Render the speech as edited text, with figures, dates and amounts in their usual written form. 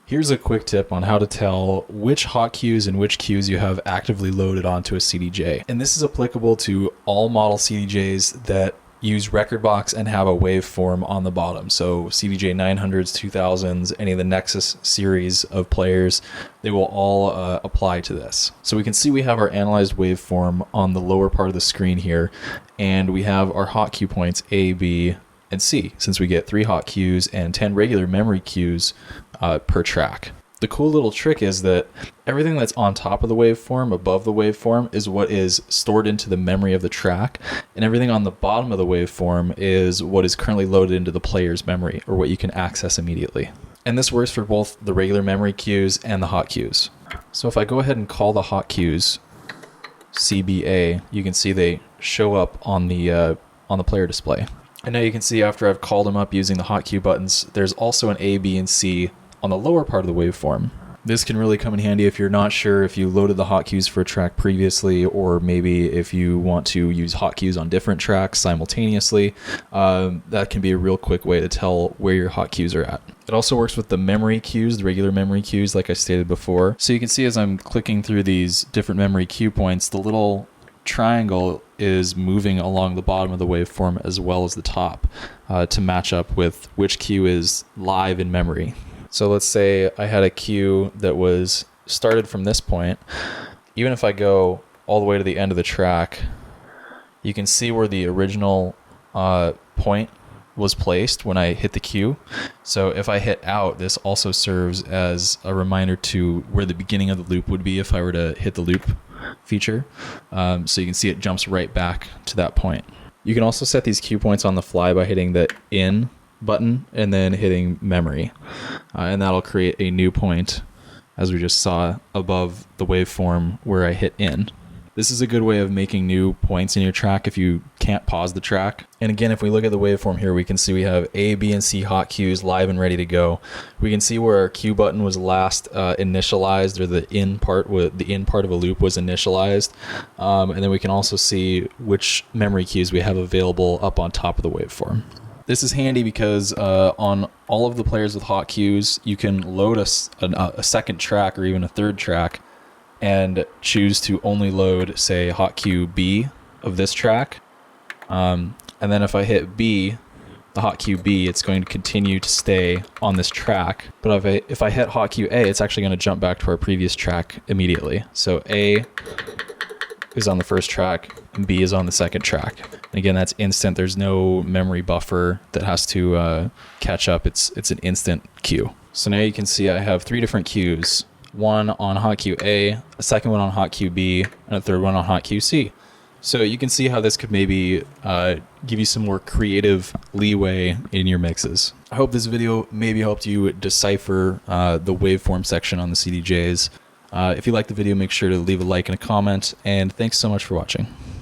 Here's a quick tip on how to tell which hot cues and which cues you have actively loaded onto a CDJ. And this is applicable to all model CDJs that use Rekordbox and have a waveform on the bottom. So CDJ 900s, 2000s, any of the Nexus series of players, they will all apply to this. So we can see we have our analyzed waveform on the lower part of the screen here, and we have our hot cue points A, B, and C, since we get 3 hot cues and 10 regular memory cues per track. The cool little trick is that everything that's on top of the waveform, above the waveform, is what is stored into the memory of the track, and everything on the bottom of the waveform is what is currently loaded into the player's memory, or what you can access immediately. And this works for both the regular memory cues and the hot cues. So if I go ahead and call the hot cues CBA, you can see they show up on the player display. And now you can see after I've called them up using the hot cue buttons, there's also an A, B, and C on the lower part of the waveform. This can really come in handy if you're not sure if you loaded the hot cues for a track previously, or maybe if you want to use hot cues on different tracks simultaneously. That can be a real quick way to tell where your hot cues are at. It also works with the memory cues, the regular memory cues, like I stated before. So you can see as I'm clicking through these different memory cue points, the little triangle is moving along the bottom of the waveform as well as the top to match up with which cue is live in memory. So let's say I had a cue that was started from this point. Even if I go all the way to the end of the track, you can see where the original point was placed when I hit the cue. So if I hit out, this also serves as a reminder to where the beginning of the loop would be if I were to hit the loop feature. So you can see it jumps right back to that point. You can also set these cue points on the fly by hitting the in button and then hitting memory. And that'll create a new point, as we just saw above the waveform where I hit in. This is a good way of making new points in your track if you can't pause the track. And again, if we look at the waveform here, we can see we have A, B, and C hot cues live and ready to go. We can see where our cue button was last initialized, or the in part of a loop was initialized. And then we can also see which memory cues we have available up on top of the waveform. This is handy because on all of the players with hot cues, you can load a second track or even a third track and choose to only load, say, hot cue B of this track. And then if I hit B, the hot cue B, it's going to continue to stay on this track. But if I hit hot cue A, it's actually going to jump back to our previous track immediately. So A is on the first track, and B is on the second track. And again, that's instant. There's no memory buffer that has to catch up. It's an instant cue. So now you can see I have 3 different cues. One on hot cue A, a second one on hot cue B, and a third one on hot cue C. So you can see how this could maybe give you some more creative leeway in your mixes. I hope this video maybe helped you decipher the waveform section on the CDJs. If you liked the video, make sure to leave a like and a comment, and thanks so much for watching.